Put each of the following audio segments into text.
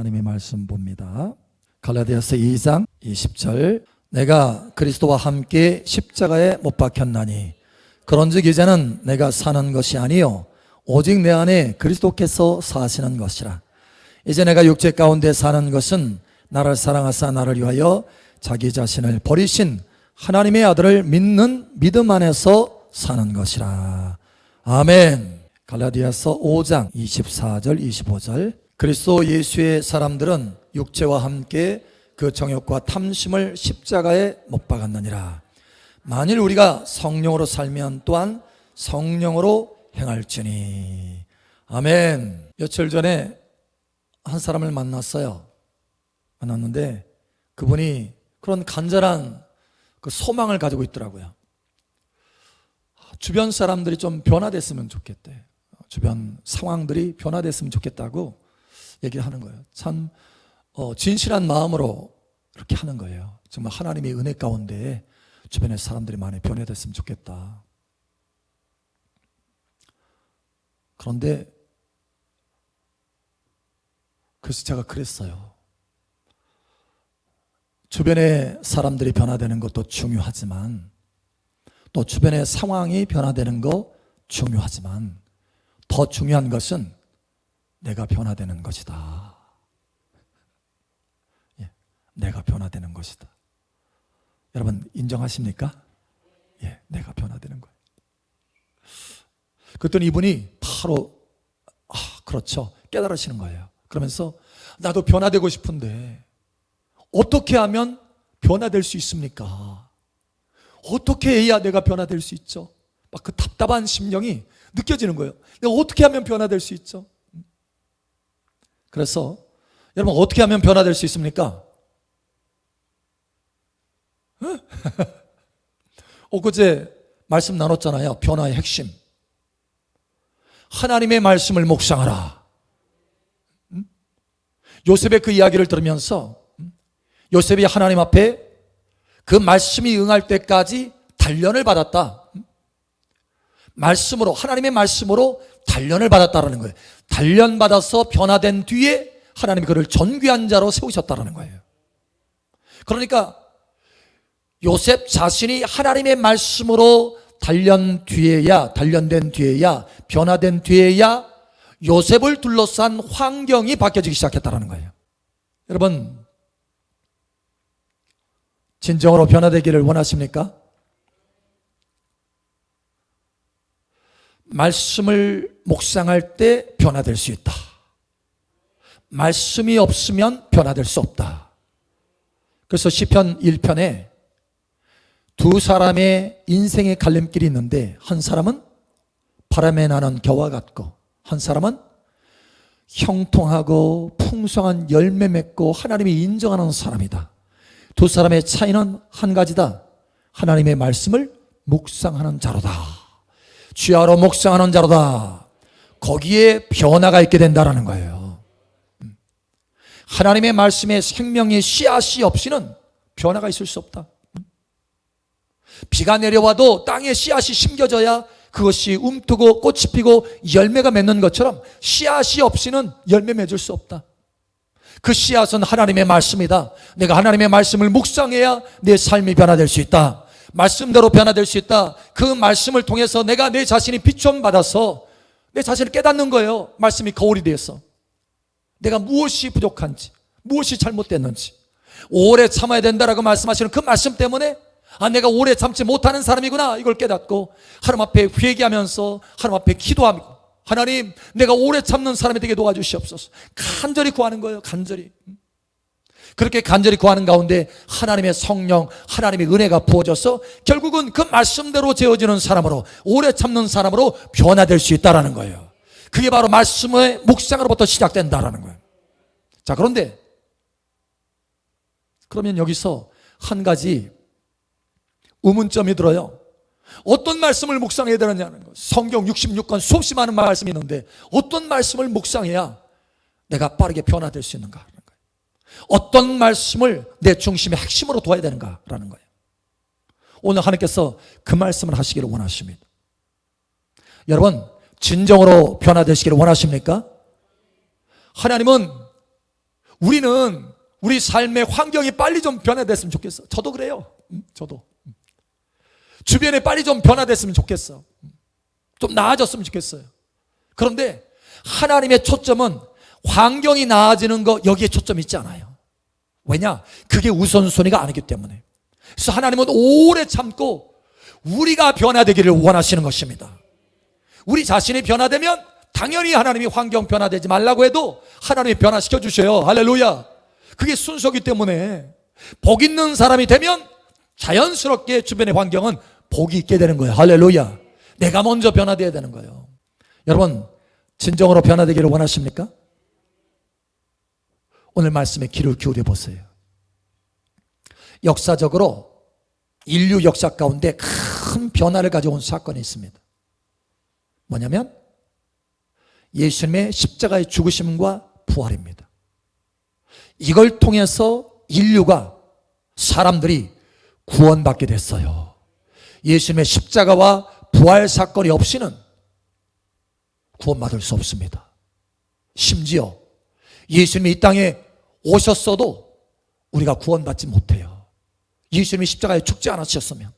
하나님의 말씀 봅니다. 갈라디아서 2장 20절, 내가 그리스도와 함께 십자가에 못 박혔나니 그런즉 이제는 내가 사는 것이 아니요 오직 내 안에 그리스도께서 사시는 것이라. 이제 내가 육체 가운데 사는 것은 나를 사랑하사 나를 위하여 자기 자신을 버리신 하나님의 아들을 믿는 믿음 안에서 사는 것이라. 아멘. 갈라디아서 5장 24절 25절, 그리스도 예수의 사람들은 육체와 함께 그 정욕과 탐심을 십자가에 못 박았느니라. 만일 우리가 성령으로 살면 또한 성령으로 행할지니. 아멘. 며칠 전에 한 사람을 만났는데 그분이 그런 간절한 그 소망을 가지고 있더라고요. 주변 사람들이 좀 변화됐으면 좋겠대. 주변 상황들이 변화됐으면 좋겠다고 얘기를 하는 거예요. 참 진실한 마음으로 그렇게 하는 거예요. 정말 하나님의 은혜 가운데 주변의 사람들이 많이 변화됐으면 좋겠다. 그런데 그래서 제가 그랬어요. 주변의 사람들이 변화되는 것도 중요하지만, 또 주변의 상황이 변화되는 거 중요하지만, 더 중요한 것은 내가 변화되는 것이다. 예, 내가 변화되는 것이다. 여러분 인정하십니까? 예, 내가 변화되는 거예요. 그랬더니 이분이 바로 그렇죠, 깨달으시는 거예요. 그러면서 나도 변화되고 싶은데 어떻게 하면 변화될 수 있습니까? 어떻게 해야 내가 변화될 수 있죠? 막 그 답답한 심령이 느껴지는 거예요. 내가 어떻게 하면 변화될 수 있죠? 그래서 여러분 어떻게 하면 변화될 수 있습니까? 엊그제 말씀 나눴잖아요. 변화의 핵심, 하나님의 말씀을 묵상하라. 요셉의 그 이야기를 들으면서 요셉이 하나님 앞에 그 말씀이 응할 때까지 단련을 받았다. 말씀으로, 하나님의 말씀으로 단련을 받았다라는 거예요. 단련받아서 변화된 뒤에 하나님이 그를 존귀한 자로 세우셨다라는 거예요. 그러니까 요셉 자신이 하나님의 말씀으로 단련된 뒤에야, 변화된 뒤에야 요셉을 둘러싼 환경이 바뀌어지기 시작했다는 거예요. 여러분 진정으로 변화되기를 원하십니까? 말씀을 묵상할 때 변화될 수 있다. 말씀이 없으면 변화될 수 없다. 그래서 시편 1편에 두 사람의 인생의 갈림길이 있는데, 한 사람은 바람에 나는 겨와 같고 한 사람은 형통하고 풍성한 열매 맺고 하나님이 인정하는 사람이다. 두 사람의 차이는 한 가지다. 하나님의 말씀을 묵상하는 자로다. 주야로 묵상하는 자로다. 거기에 변화가 있게 된다는 거예요. 하나님의 말씀에 생명의 씨앗이 없이는 변화가 있을 수 없다. 비가 내려와도 땅에 씨앗이 심겨져야 그것이 움트고 꽃이 피고 열매가 맺는 것처럼 씨앗이 없이는 열매 맺을 수 없다. 그 씨앗은 하나님의 말씀이다. 내가 하나님의 말씀을 묵상해야 내 삶이 변화될 수 있다. 말씀대로 변화될 수 있다. 그 말씀을 통해서 내가 내 자신이 비추음 받아서 내 자신을 깨닫는 거예요. 말씀이 거울이 되어서 내가 무엇이 부족한지, 무엇이 잘못됐는지, 오래 참아야 된다라고 말씀하시는 그 말씀 때문에 내가 오래 참지 못하는 사람이구나, 이걸 깨닫고 하나님 앞에 회개하면서 하나님 앞에 기도하고, 하나님 내가 오래 참는 사람이 되게 도와주시옵소서. 간절히 구하는 거예요. 간절히. 그렇게 간절히 구하는 가운데 하나님의 성령, 하나님의 은혜가 부어져서 결국은 그 말씀대로 재어지는 사람으로, 오래 참는 사람으로 변화될 수 있다는 거예요. 그게 바로 말씀의 묵상으로부터 시작된다는 거예요. 자, 그런데 그러면 여기서 한 가지 의문점이 들어요. 어떤 말씀을 묵상해야 되느냐는 거예요. 성경 66권 수없이 많은 말씀이 있는데 어떤 말씀을 묵상해야 내가 빠르게 변화될 수 있는가 하는 거예요. 어떤 말씀을 내 중심의 핵심으로 둬야 되는가라는 거예요. 오늘 하나님께서 그 말씀을 하시기를 원하십니다. 여러분 진정으로 변화되시기를 원하십니까? 하나님은 우리는 우리 삶의 환경이 빨리 좀 변화됐으면 좋겠어. 저도 그래요. 저도. 주변에 빨리 좀 변화됐으면 좋겠어. 좀 나아졌으면 좋겠어요. 그런데 하나님의 초점은 환경이 나아지는 거 여기에 초점이 있지 않아요. 왜냐? 그게 우선순위가 아니기 때문에. 그래서 하나님은 오래 참고 우리가 변화되기를 원하시는 것입니다. 우리 자신이 변화되면 당연히 하나님이 환경 변화되지 말라고 해도 하나님이 변화시켜 주셔요. 할렐루야. 그게 순서이기 때문에 복 있는 사람이 되면 자연스럽게 주변의 환경은 복이 있게 되는 거예요. 할렐루야. 내가 먼저 변화되어야 되는 거예요. 여러분, 진정으로 변화되기를 원하십니까? 오늘 말씀에 귀를 기울여 보세요. 역사적으로 인류 역사 가운데 큰 변화를 가져온 사건이 있습니다. 뭐냐면 예수님의 십자가의 죽으심과 부활입니다. 이걸 통해서 인류가, 사람들이 구원받게 됐어요. 예수님의 십자가와 부활 사건이 없이는 구원받을 수 없습니다. 심지어 예수님이 이 땅에 오셨어도 우리가 구원받지 못해요. 예수님이 십자가에 죽지 않으셨으면.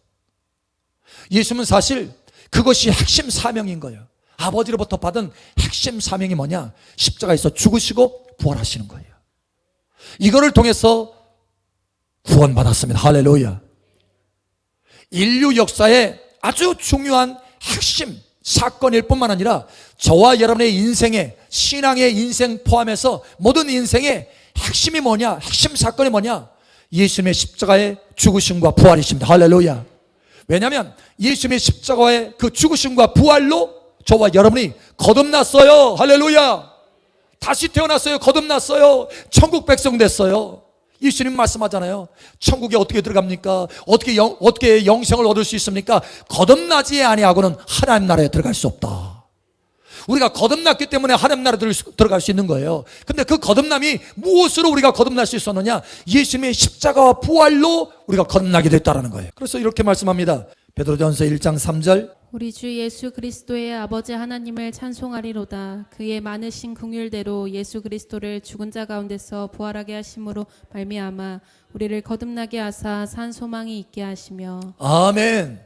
예수님은 사실 그것이 핵심 사명인 거예요. 아버지로부터 받은 핵심 사명이 뭐냐? 십자가에서 죽으시고 부활하시는 거예요. 이거를 통해서 구원받았습니다. 할렐루야. 인류 역사의 아주 중요한 핵심 사건일 뿐만 아니라 저와 여러분의 인생의, 신앙의 인생 포함해서 모든 인생의 핵심이 뭐냐? 핵심 사건이 뭐냐? 예수님의 십자가의 죽으심과 부활이십니다. 할렐루야. 왜냐하면 예수님의 십자가의 그 죽으심과 부활로 저와 여러분이 거듭났어요. 할렐루야. 다시 태어났어요. 거듭났어요. 천국 백성 됐어요. 예수님 말씀하잖아요. 천국에 어떻게 들어갑니까? 어떻게 영생을 얻을 수 있습니까? 거듭나지 아니하고는 하나님 나라에 들어갈 수 없다. 우리가 거듭났기 때문에 하나님 나라에 들어갈 수 있는 거예요. 근데 그 거듭남이 무엇으로 우리가 거듭날 수 있었느냐? 예수님의 십자가와 부활로 우리가 거듭나게 됐다는 거예요. 그래서 이렇게 말씀합니다. 베드로전서 1장 3절. 우리 주 예수 그리스도의 아버지 하나님을 찬송하리로다. 그의 많으신 긍휼대로 예수 그리스도를 죽은 자 가운데서 부활하게 하심으로 말미암아 우리를 거듭나게 하사 산 소망이 있게 하시며. 아멘.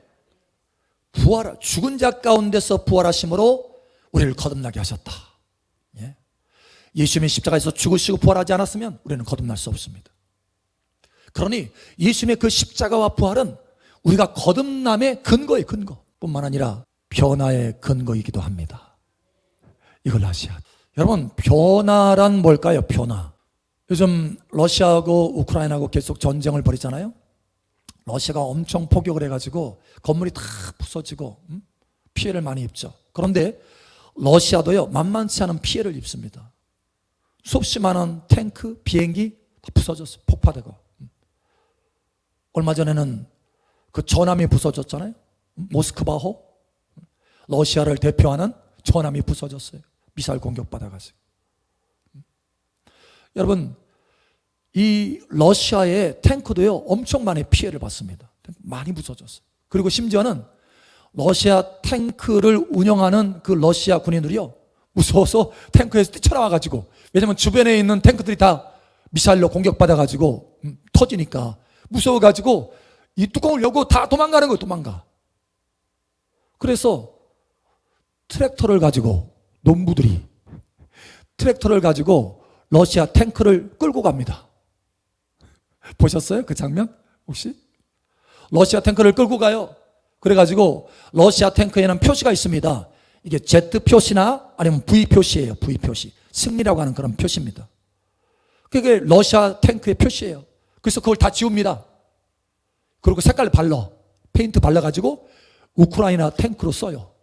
죽은 자 가운데서 부활하심으로 우리를 거듭나게 하셨다. 예? 예수님이 십자가에서 죽으시고 부활하지 않았으면 우리는 거듭날 수 없습니다. 그러니 예수님의 그 십자가와 부활은 우리가 거듭남의 근거예요. 근거 뿐만 아니라 변화의 근거이기도 합니다. 이걸 아셔야 돼요. 여러분, 변화란 뭘까요? 변화. 요즘 러시아하고 우크라이나하고 계속 전쟁을 벌이잖아요. 러시아가 엄청 포격을 해가지고 건물이 다 부서지고 피해를 많이 입죠. 그런데 러시아도요, 만만치 않은 피해를 입습니다. 수없이 많은 탱크, 비행기 다 부서졌어요. 폭파되고. 얼마 전에는 그 전함이 부서졌잖아요. 모스크바호. 러시아를 대표하는 전함이 부서졌어요. 미사일 공격받아가지고. 여러분, 이 러시아의 탱크도요, 엄청 많이 피해를 받습니다. 많이 부서졌어요. 그리고 심지어는 러시아 탱크를 운영하는 그 러시아 군인들이요, 무서워서 탱크에서 뛰쳐나와가지고, 왜냐면 주변에 있는 탱크들이 다 미사일로 공격받아가지고 터지니까 무서워가지고 이 뚜껑을 열고 다 도망가는 거예요. 도망가. 그래서 트랙터를 가지고, 농부들이 트랙터를 가지고 러시아 탱크를 끌고 갑니다. 보셨어요? 그 장면? 혹시? 러시아 탱크를 끌고 가요. 그래가지고 러시아 탱크에는 표시가 있습니다. 이게 Z 표시나 아니면 V 표시예요. V 표시. 승리라고 하는 그런 표시입니다. 그게 러시아 탱크의 표시예요. 그래서 그걸 다 지웁니다. 그리고 색깔 발라, 페인트 발라가지고 우크라이나 탱크로 써요.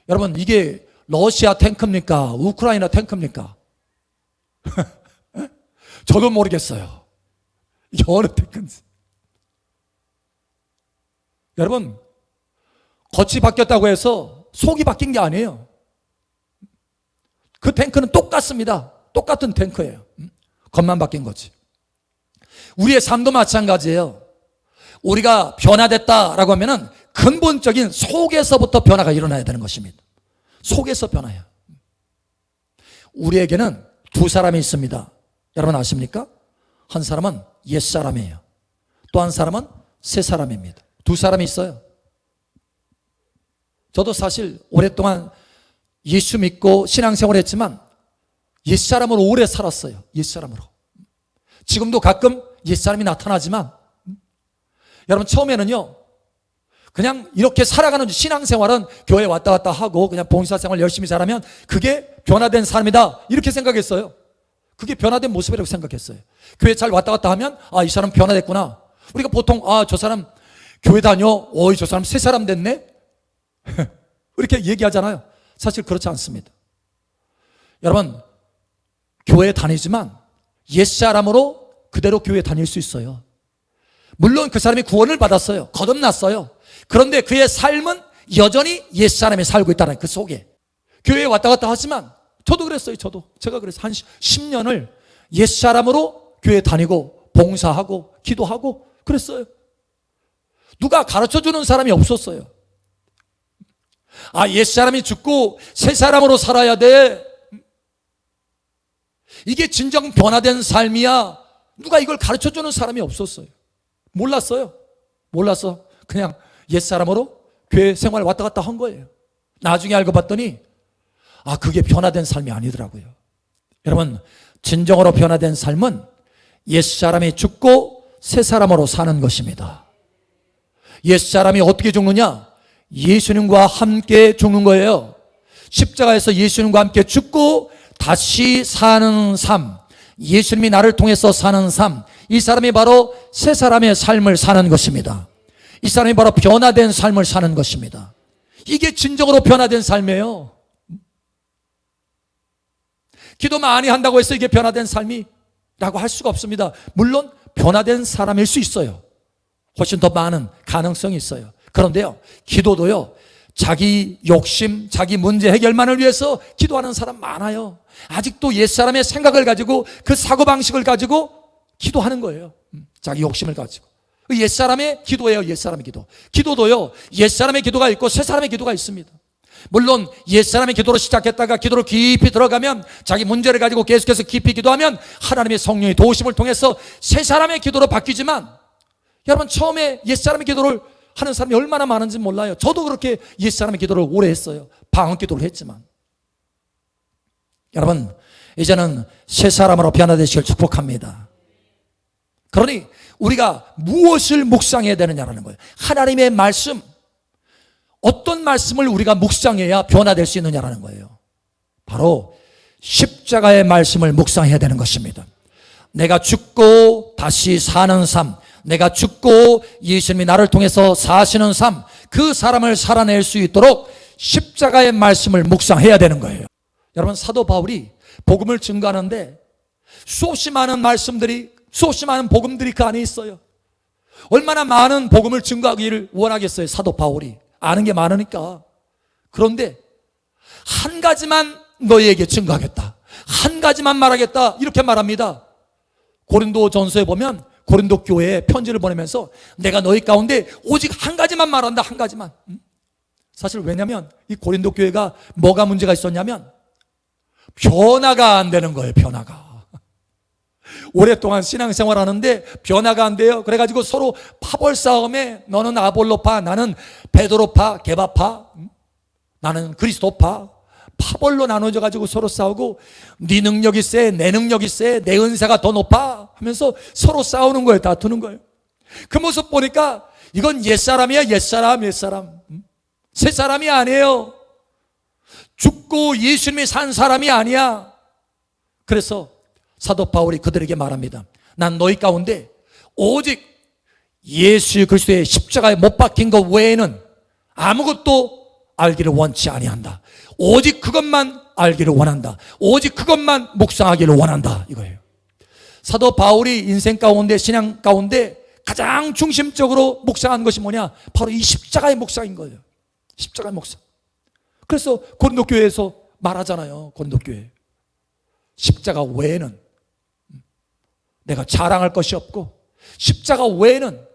여러분, 이게 러시아 탱크입니까? 우크라이나 탱크입니까? 저도 모르겠어요. 이게 어느 탱크인지. 여러분, 겉이 바뀌었다고 해서 속이 바뀐 게 아니에요. 그 탱크는 똑같습니다. 똑같은 탱크예요. 겉만 바뀐 거지. 우리의 삶도 마찬가지예요. 우리가 변화됐다라고 하면은 근본적인 속에서부터 변화가 일어나야 되는 것입니다. 속에서 변화해요. 우리에게는 두 사람이 있습니다. 여러분 아십니까? 한 사람은 옛사람이에요. 또 한 사람은 새사람입니다. 두 사람이 있어요. 저도 사실 오랫동안 예수 믿고 신앙생활을 했지만 옛사람으로 오래 살았어요. 옛사람으로. 지금도 가끔 옛사람이 나타나지만 여러분 처음에는요, 그냥 이렇게 살아가는 신앙생활은 교회 왔다 갔다 하고 그냥 봉사생활 열심히 잘하면 그게 변화된 삶이다 이렇게 생각했어요. 그게 변화된 모습이라고 생각했어요. 교회 잘 왔다 갔다 하면 이 사람 변화됐구나. 우리가 보통 저 사람 교회 다녀, 저 사람 새 사람 됐네 이렇게 얘기하잖아요. 사실 그렇지 않습니다. 여러분 교회 다니지만 옛사람으로 그대로 교회 다닐 수 있어요. 물론 그 사람이 구원을 받았어요. 거듭났어요. 그런데 그의 삶은 여전히 옛사람이 살고 있다는 그 속에. 교회에 왔다 갔다 하지만 저도 그랬어요. 제가 그래서 한 10년을 옛사람으로 교회 다니고 봉사하고 기도하고 그랬어요. 누가 가르쳐주는 사람이 없었어요. 옛사람이 죽고 새사람으로 살아야 돼. 이게 진정 변화된 삶이야. 누가 이걸 가르쳐주는 사람이 없었어요. 몰랐어. 그냥 옛사람으로 교회 생활 왔다 갔다 한 거예요. 나중에 알고 봤더니 그게 변화된 삶이 아니더라고요. 여러분 진정으로 변화된 삶은 옛사람이 죽고 새사람으로 사는 것입니다. 옛사람이 어떻게 죽느냐? 예수님과 함께 죽는 거예요. 십자가에서 예수님과 함께 죽고 다시 사는 삶, 예수님이 나를 통해서 사는 삶, 이 사람이 바로 새 사람의 삶을 사는 것입니다. 이 사람이 바로 변화된 삶을 사는 것입니다. 이게 진정으로 변화된 삶이에요. 기도 많이 한다고 해서 이게 변화된 삶이라고 할 수가 없습니다. 물론 변화된 사람일 수 있어요. 훨씬 더 많은 가능성이 있어요. 그런데요, 기도도요, 자기 욕심, 자기 문제 해결만을 위해서 기도하는 사람 많아요. 아직도 옛사람의 생각을 가지고 그 사고방식을 가지고 기도하는 거예요. 자기 욕심을 가지고. 옛사람의 기도예요. 옛사람의 기도. 기도도요, 옛사람의 기도가 있고 새사람의 기도가 있습니다. 물론 옛사람의 기도로 시작했다가 기도로 깊이 들어가면 자기 문제를 가지고 계속해서 깊이 기도하면 하나님의 성령의 도우심을 통해서 새사람의 기도로 바뀌지만, 여러분 처음에 옛사람의 기도를 하는 사람이 얼마나 많은지 몰라요. 저도 그렇게 옛사람의 기도를 오래 했어요. 방언 기도를 했지만. 여러분 이제는 새사람으로 변화되시길 축복합니다. 그러니 우리가 무엇을 묵상해야 되느냐라는 거예요. 하나님의 말씀, 어떤 말씀을 우리가 묵상해야 변화될 수 있느냐라는 거예요. 바로 십자가의 말씀을 묵상해야 되는 것입니다. 내가 죽고 다시 사는 삶, 내가 죽고 예수님이 나를 통해서 사시는 삶, 그 사람을 살아낼 수 있도록 십자가의 말씀을 묵상해야 되는 거예요. 여러분 사도 바울이 복음을 증거하는데 수없이 많은 말씀들이, 수없이 많은 복음들이 그 안에 있어요. 얼마나 많은 복음을 증거하기를 원하겠어요. 사도 바울이 아는 게 많으니까. 그런데 한 가지만 너희에게 증거하겠다, 한 가지만 말하겠다, 이렇게 말합니다. 고린도전서에 보면 고린도 교회에 편지를 보내면서 내가 너희 가운데 오직 한 가지만 말한다, 한 가지만. 사실 왜냐면 이 고린도 교회가 뭐가 문제가 있었냐면 변화가 안 되는 거예요. 변화가. 오랫동안 신앙생활 하는데 변화가 안 돼요. 그래가지고 서로 파벌 싸움에 너는 아볼로파, 나는 베드로파, 게바파, 나는 그리스도파, 파벌로 나눠져 가지고 서로 싸우고, 네 능력이 세, 내 능력이 세, 내 은사가 더 높아 하면서 서로 싸우는 거예요. 다투는 거예요. 그 모습 보니까 이건 옛사람이야. 옛사람. 새 사람이 아니에요. 죽고 예수님이 산 사람이 아니야. 그래서 사도 바울이 그들에게 말합니다. 난 너희 가운데 오직 예수 그리스도의 십자가에 못 박힌 것 외에는 아무것도 알기를 원치 아니한다. 오직 그것만 알기를 원한다. 오직 그것만 묵상하기를 원한다, 이거예요. 사도 바울이 인생 가운데, 신앙 가운데 가장 중심적으로 묵상한 것이 뭐냐? 바로 이 십자가의 묵상인 거예요. 십자가의 묵상. 그래서 고린도 교회에서 말하잖아요. 고린도 교회, 십자가 외에는 내가 자랑할 것이 없고, 십자가 외에는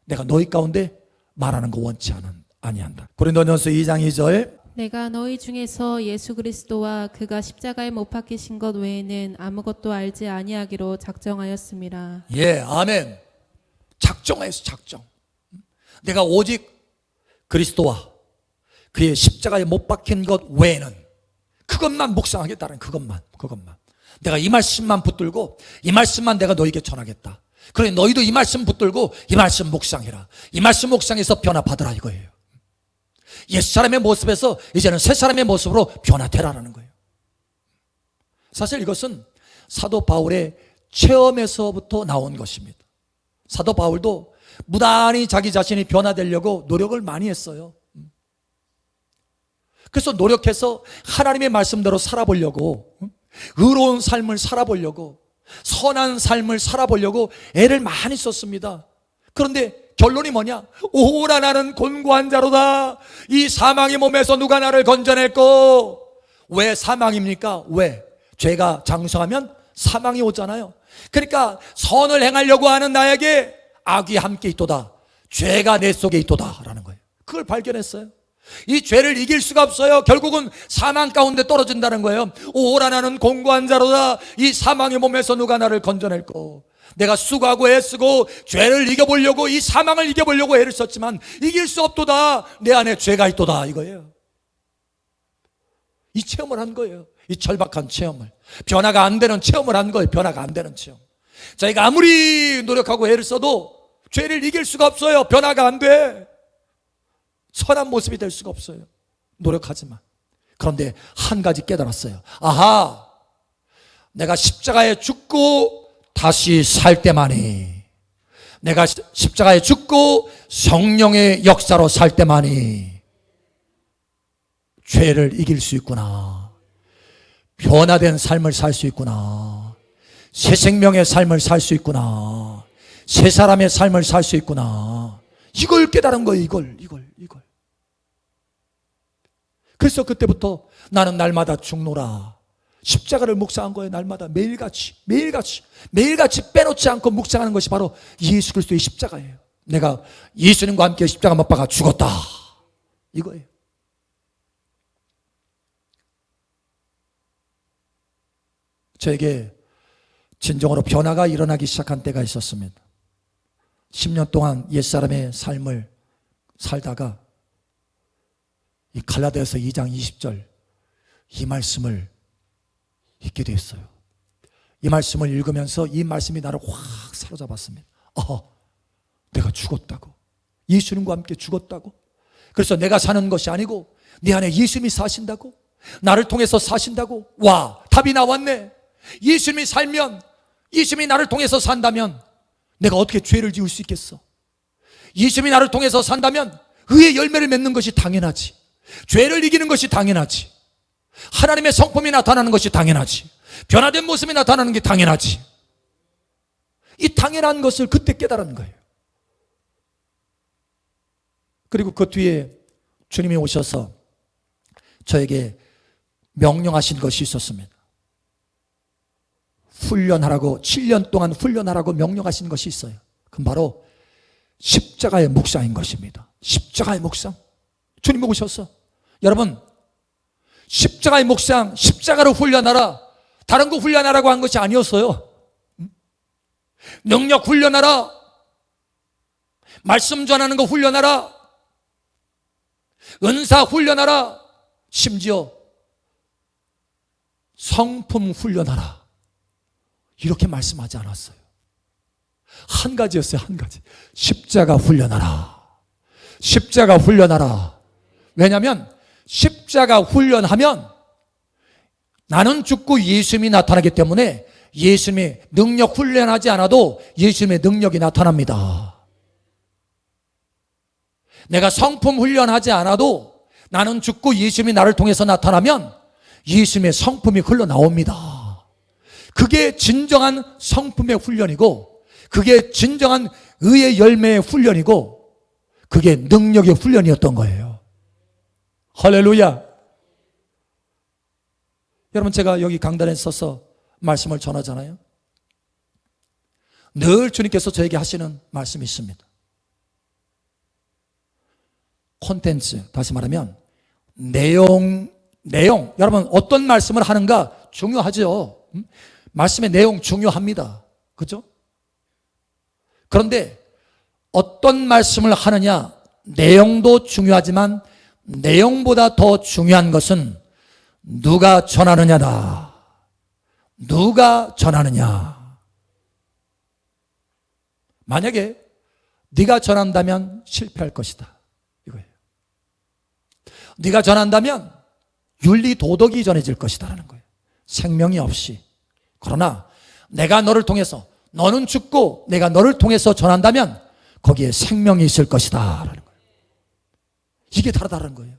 내가 너희 가운데 말하는 거 원치 아니한다. 고린도전서 2장 2절 내가 너희 중에서 예수 그리스도와 그가 십자가에 못 박히신 것 외에는 아무것도 알지 아니하기로 작정하였습니다. 예, 아멘. 작정하였어, 작정. 내가 오직 그리스도와 그의 십자가에 못 박힌 것 외에는 그것만 묵상하겠다는 그것만. 내가 이 말씀만 붙들고 이 말씀만 내가 너에게 전하겠다. 그래, 너희도 이 말씀 붙들고 이 말씀 묵상해라. 이 말씀 묵상해서 변화 받으라 이거예요. 옛사람의 모습에서 이제는 새사람의 모습으로 변화되라는 거예요. 사실 이것은 사도 바울의 체험에서부터 나온 것입니다. 사도 바울도 무단히 자기 자신이 변화되려고 노력을 많이 했어요. 그래서 노력해서 하나님의 말씀대로 살아보려고, 의로운 삶을 살아보려고, 선한 삶을 살아보려고 애를 많이 썼습니다. 그런데 결론이 뭐냐? 오라 나는 곤고한 자로다. 이 사망의 몸에서 누가 나를 건져낼꼬? 왜 사망입니까? 왜? 죄가 장성하면 사망이 오잖아요. 그러니까 선을 행하려고 하는 나에게 악이 함께 있도다. 죄가 내 속에 있도다 라는 거예요. 그걸 발견했어요. 이 죄를 이길 수가 없어요. 결국은 사망 가운데 떨어진다는 거예요. 오라 나는 공고한 자로다. 이 사망의 몸에서 누가 나를 건져낼꼬? 내가 수고하고 애쓰고 죄를 이겨보려고, 이 사망을 이겨보려고 애를 썼지만 이길 수 없도다. 내 안에 죄가 있도다 이거예요. 이 체험을 한 거예요. 이 절박한 체험을, 변화가 안 되는 체험을 한 거예요. 변화가 안 되는 체험. 자기가 아무리 노력하고 애를 써도 죄를 이길 수가 없어요. 변화가 안 돼. 선한 모습이 될 수가 없어요. 노력하지만. 그런데 한 가지 깨달았어요. 아하, 내가 십자가에 죽고 다시 살 때만이, 내가 십자가에 죽고 성령의 역사로 살 때만이 죄를 이길 수 있구나. 변화된 삶을 살 수 있구나. 새 생명의 삶을 살 수 있구나. 새 사람의 삶을 살 수 있구나. 이걸 깨달은 거예요. 이걸. 그래서 그때부터 나는 날마다 죽노라. 십자가를 묵상한 거예요. 날마다 매일같이 빼놓지 않고 묵상하는 것이 바로 예수 그리스도의 십자가예요. 내가 예수님과 함께 십자가 못 박아 죽었다 이거예요. 저에게 진정으로 변화가 일어나기 시작한 때가 있었습니다. 10년 동안 옛사람의 삶을 살다가 이 갈라디아서 2장 20절 이 말씀을 읽게 됐어요. 이 말씀을 읽으면서 이 말씀이 나를 확 사로잡았습니다. 내가 죽었다고. 예수님과 함께 죽었다고. 그래서 내가 사는 것이 아니고 내 안에 예수님이 사신다고, 나를 통해서 사신다고. 와, 답이 나왔네. 예수님이 살면, 예수님이 나를 통해서 산다면 내가 어떻게 죄를 지을 수 있겠어? 예수님이 나를 통해서 산다면 의의 열매를 맺는 것이 당연하지. 죄를 이기는 것이 당연하지. 하나님의 성품이 나타나는 것이 당연하지. 변화된 모습이 나타나는 게 당연하지. 이 당연한 것을 그때 깨달은 거예요. 그리고 그 뒤에 주님이 오셔서 저에게 명령하신 것이 있었습니다. 훈련하라고, 7년 동안 훈련하라고 명령하신 것이 있어요. 그건 바로 십자가의 묵상인 것입니다. 십자가의 묵상. 주님이 오셔서, 여러분, 십자가의 묵상, 십자가로 훈련하라, 다른 거 훈련하라고 한 것이 아니었어요. 능력 훈련하라, 말씀 전하는 거 훈련하라, 은사 훈련하라, 심지어 성품 훈련하라, 이렇게 말씀하지 않았어요. 한 가지였어요. 한 가지. 십자가 훈련하라. 십자가 훈련하라. 왜냐하면 십자가 훈련하면 나는 죽고 예수님이 나타나기 때문에 예수님의 능력 훈련하지 않아도 예수님의 능력이 나타납니다. 내가 성품 훈련하지 않아도 나는 죽고 예수님이 나를 통해서 나타나면 예수님의 성품이 흘러나옵니다. 그게 진정한 성품의 훈련이고, 그게 진정한 의의 열매의 훈련이고, 그게 능력의 훈련이었던 거예요. 할렐루야. 여러분, 제가 여기 강단에 서서 말씀을 전하잖아요. 늘 주님께서 저에게 하시는 말씀이 있습니다. 콘텐츠, 다시 말하면 내용. 여러분, 어떤 말씀을 하는가 중요하죠. 말씀의 내용 중요합니다. 그죠? 그런데 어떤 말씀을 하느냐, 내용도 중요하지만 내용보다 더 중요한 것은 누가 전하느냐다. 누가 전하느냐. 만약에 네가 전한다면 실패할 것이다, 이거예요. 네가 전한다면 윤리 도덕이 전해질 것이다라는 거예요. 생명이 없이. 그러나 내가 너를 통해서, 너는 죽고 내가 너를 통해서 전한다면 거기에 생명이 있을 것이다라는 거예요. 이게 다르다는 거예요.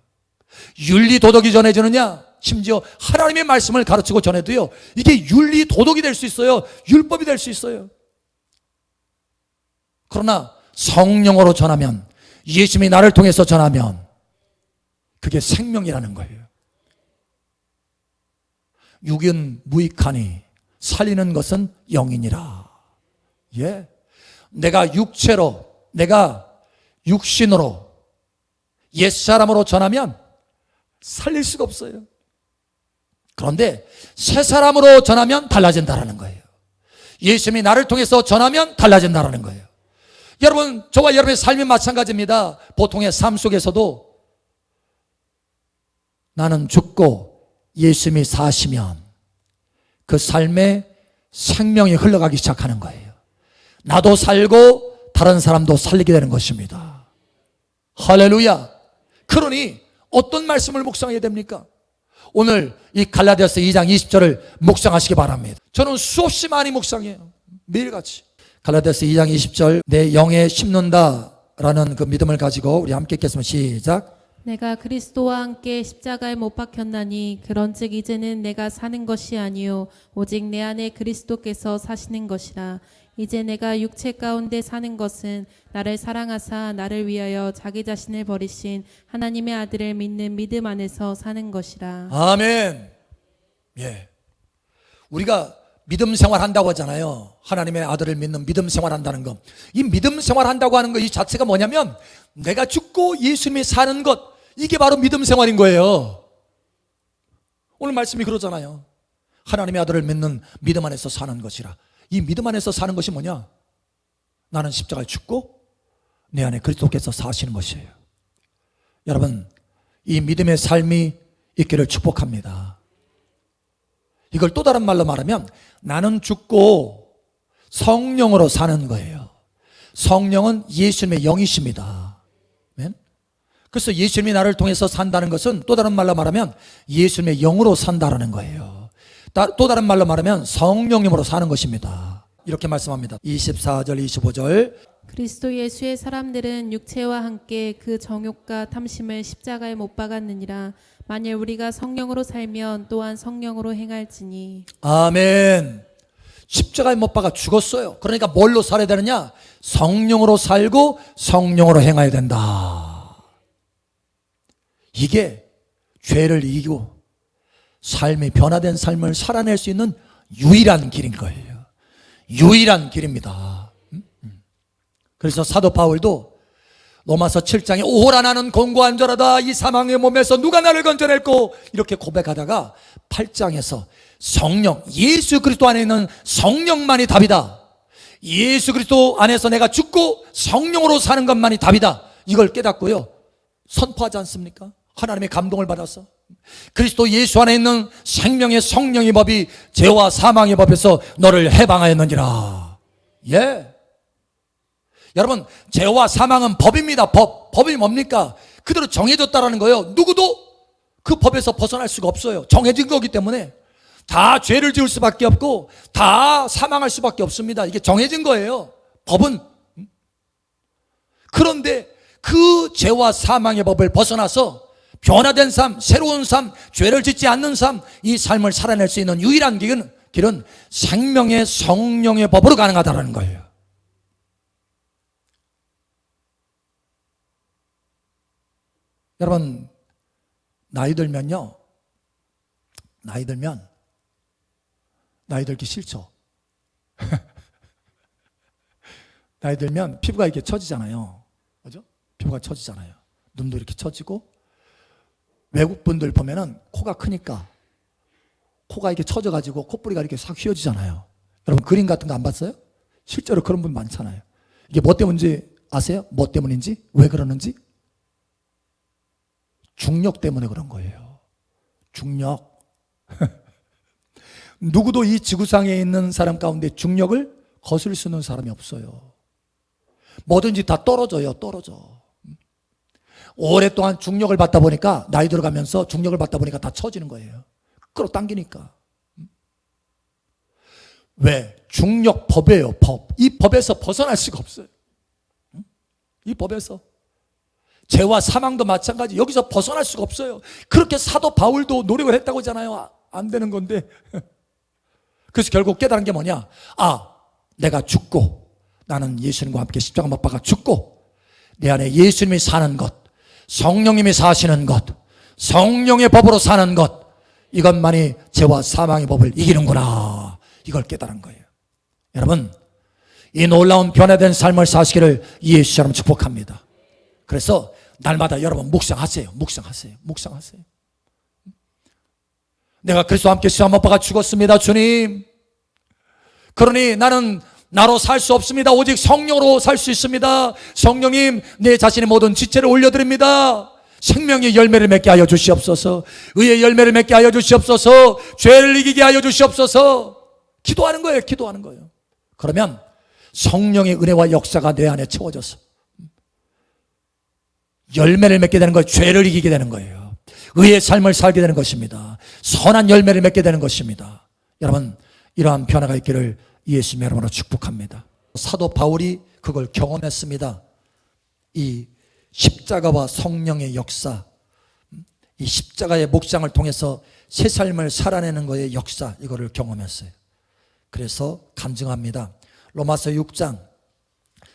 윤리 도덕이 전해지느냐, 심지어 하나님의 말씀을 가르치고 전해도요, 이게 윤리 도덕이 될 수 있어요. 율법이 될 수 있어요. 그러나 성령으로 전하면, 예수님이 나를 통해서 전하면 그게 생명이라는 거예요. 육은 무익하니 살리는 것은 영이니라. 예. 내가 육체로, 내가 육신으로, 옛사람으로 전하면 살릴 수가 없어요. 그런데 새 사람으로 전하면 달라진다라는 거예요. 예수님이 나를 통해서 전하면 달라진다라는 거예요. 여러분, 저와 여러분의 삶이 마찬가지입니다. 보통의 삶 속에서도 나는 죽고 예수님이 사시면 그 삶에 생명이 흘러가기 시작하는 거예요. 나도 살고 다른 사람도 살리게 되는 것입니다. 할렐루야. 그러니 어떤 말씀을 묵상해야 됩니까? 오늘 이 갈라디아서 2장 20절을 묵상하시기 바랍니다. 저는 수없이 많이 묵상해요. 매일같이. 갈라디아서 2장 20절, 내 영에 심는다라는 그 믿음을 가지고 우리 함께 읽겠습니다. 시작. 내가 그리스도와 함께 십자가에 못 박혔나니 그런즉 이제는 내가 사는 것이 아니요 오직 내 안에 그리스도께서 사시는 것이라. 이제 내가 육체 가운데 사는 것은 나를 사랑하사 나를 위하여 자기 자신을 버리신 하나님의 아들을 믿는 믿음 안에서 사는 것이라. 아멘. 예. 우리가 믿음 생활한다고 하잖아요. 하나님의 아들을 믿는 믿음 생활한다는 것. 이 믿음 생활한다고 하는 것 이 자체가 뭐냐면 내가 죽고 예수님이 사는 것, 이게 바로 믿음 생활인 거예요. 오늘 말씀이 그러잖아요. 하나님의 아들을 믿는 믿음 안에서 사는 것이라. 이 믿음 안에서 사는 것이 뭐냐? 나는 십자가에 죽고 내 안에 그리스도께서 사시는 것이에요. 여러분, 이 믿음의 삶이 있기를 축복합니다. 이걸 또 다른 말로 말하면 나는 죽고 성령으로 사는 거예요. 성령은 예수님의 영이십니다. 그래서 예수님이 나를 통해서 산다는 것은 또 다른 말로 말하면 예수님의 영으로 산다는 거예요. 또 다른 말로 말하면 성령님으로 사는 것입니다. 이렇게 말씀합니다. 24절 25절. 그리스도 예수의 사람들은 육체와 함께 그 정욕과 탐심을 십자가에 못 박았느니라. 만일 우리가 성령으로 살면 또한 성령으로 행할지니. 아멘. 십자가에 못 박아 죽었어요. 그러니까 뭘로 살아야 되느냐? 성령으로 살고 성령으로 행해야 된다. 이게 죄를 이기고 삶이 변화된 삶을 살아낼 수 있는 유일한 길인 거예요. 유일한 길입니다. 그래서 사도 바울도 로마서 7장에 오호라 나는 공고한 자라다 이 사망의 몸에서 누가 나를 건져낼꼬 이렇게 고백하다가 8장에서 성령, 예수 그리스도 안에 있는 성령만이 답이다. 예수 그리스도 안에서 내가 죽고 성령으로 사는 것만이 답이다. 이걸 깨닫고요 선포하지 않습니까? 하나님의 감동을 받아서 그리스도 예수 안에 있는 생명의 성령의 법이 죄와 사망의 법에서 너를 해방하였느니라. 예. 여러분, 죄와 사망은 법입니다. 법이 뭡니까? 그대로 정해졌다라는 거예요. 누구도 그 법에서 벗어날 수가 없어요. 정해진 거기 때문에 다 죄를 지을 수밖에 없고 다 사망할 수밖에 없습니다. 이게 정해진 거예요. 법은. 그런데 그 죄와 사망의 법을 벗어나서 변화된 삶, 새로운 삶, 죄를 짓지 않는 삶, 이 삶을 살아낼 수 있는 유일한 길은 생명의 성령의 법으로 가능하다는 거예요. 여러분, 나이 들면 나이 들기 싫죠. 나이 들면 피부가 이렇게 처지잖아요. 그죠? 피부가 처지잖아요. 눈도 이렇게 처지고 외국 분들 보면은 코가 크니까 코가 이렇게 처져가지고 콧불이가 이렇게 싹 휘어지잖아요. 여러분 그림 같은 거 안 봤어요? 실제로 그런 분 많잖아요. 이게 뭐 때문인지 아세요? 뭐 때문인지? 왜 그러는지? 중력 때문에 그런 거예요. 중력. 누구도 이 지구상에 있는 사람 가운데 중력을 거슬 수 있는 사람이 없어요. 뭐든지 다 떨어져요. 떨어져. 오랫동안 중력을 받다 보니까 나이 들어가면서 중력을 받다 보니까 다 처지는 거예요. 끌어당기니까. 왜? 중력 법이에요. 법. 이 법에서 벗어날 수가 없어요. 이 법에서. 죄와 사망도 마찬가지. 여기서 벗어날 수가 없어요. 그렇게 사도 바울도 노력을 했다고 하잖아요. 안 되는 건데. 그래서 결국 깨달은 게 뭐냐? 내가 죽고 나는 예수님과 함께 십자가 못 박아 죽고 내 안에 예수님이 사는 것, 성령님이 사시는 것, 성령의 법으로 사는 것, 이것만이 죄와 사망의 법을 이기는구나. 이걸 깨달은 거예요. 여러분, 이 놀라운 변화된 삶을 사시기를 예수처럼 축복합니다. 그래서 날마다 여러분 묵상하세요. 묵상하세요. 묵상하세요. 내가 그리스도와 함께 십자가 못 박아 죽었습니다. 주님. 그러니 나는 나로 살 수 없습니다. 오직 성령으로 살 수 있습니다. 성령님, 내 자신의 모든 지체를 올려드립니다. 생명의 열매를 맺게 하여 주시옵소서. 의의 열매를 맺게 하여 주시옵소서. 죄를 이기게 하여 주시옵소서. 기도하는 거예요. 기도하는 거예요. 그러면 성령의 은혜와 역사가 내 안에 채워져서 열매를 맺게 되는 거예요. 죄를 이기게 되는 거예요. 의의 삶을 살게 되는 것입니다. 선한 열매를 맺게 되는 것입니다. 여러분, 이러한 변화가 있기를 예수님의 이름으로 축복합니다. 사도 바울이 그걸 경험했습니다. 이 십자가와 성령의 역사, 이 십자가의 목장을 통해서 새 삶을 살아내는 것의 역사, 이거를 경험했어요. 그래서 간증합니다. 로마서 6장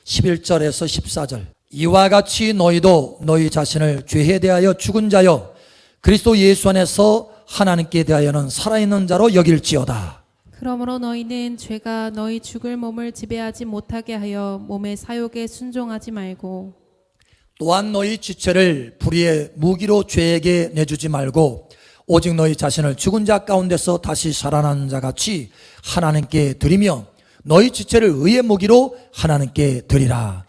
11절에서 14절. 이와 같이 너희도 너희 자신을 죄에 대하여 죽은 자여 그리스도 예수 안에서 하나님께 대하여는 살아있는 자로 여길지어다. 그러므로 너희는 죄가 너희 죽을 몸을 지배하지 못하게 하여 몸의 사욕에 순종하지 말고 또한 너희 지체를 불의의 무기로 죄에게 내주지 말고 오직 너희 자신을 죽은 자 가운데서 다시 살아난 자 같이 하나님께 드리며 너희 지체를 의의 무기로 하나님께 드리라.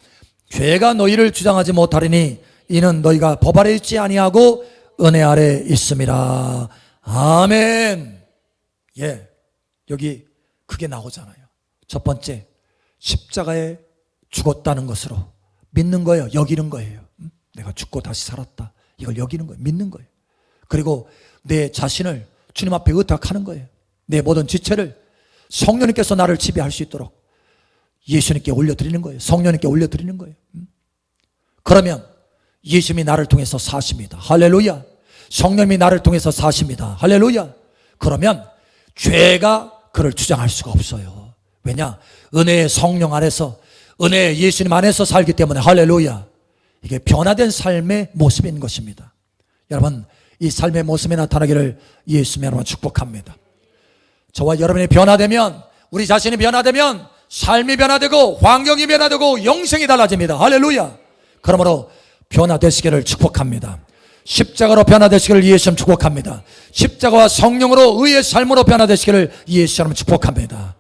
죄가 너희를 주장하지 못하리니 이는 너희가 법 아래 있지 아니하고 은혜 아래 있음이라. 아멘. 예, 여기 그게 나오잖아요. 첫 번째, 십자가에 죽었다는 것으로 믿는 거예요. 여기는 거예요. 내가 죽고 다시 살았다. 이걸 여기는 거예요. 믿는 거예요. 그리고 내 자신을 주님 앞에 의탁하는 거예요. 내 모든 지체를 성령님께서 나를 지배할 수 있도록 예수님께 올려드리는 거예요. 성령님께 올려드리는 거예요. 그러면 예수님이 나를 통해서 사십니다. 할렐루야. 성령님이 나를 통해서 사십니다. 할렐루야. 그러면 죄가 그를 주장할 수가 없어요. 왜냐? 은혜의 성령 안에서, 은혜의 예수님 안에서 살기 때문에. 할렐루야. 이게 변화된 삶의 모습인 것입니다. 여러분, 이 삶의 모습이 나타나기를 예수님의 이름으로 축복합니다. 저와 여러분이 변화되면, 우리 자신이 변화되면 삶이 변화되고 환경이 변화되고 영생이 달라집니다. 할렐루야. 그러므로 변화되시기를 축복합니다. 십자가로 변화되시기를 예수님 축복합니다. 십자가와 성령으로 의의 삶으로 변화되시기를 예수님 축복합니다.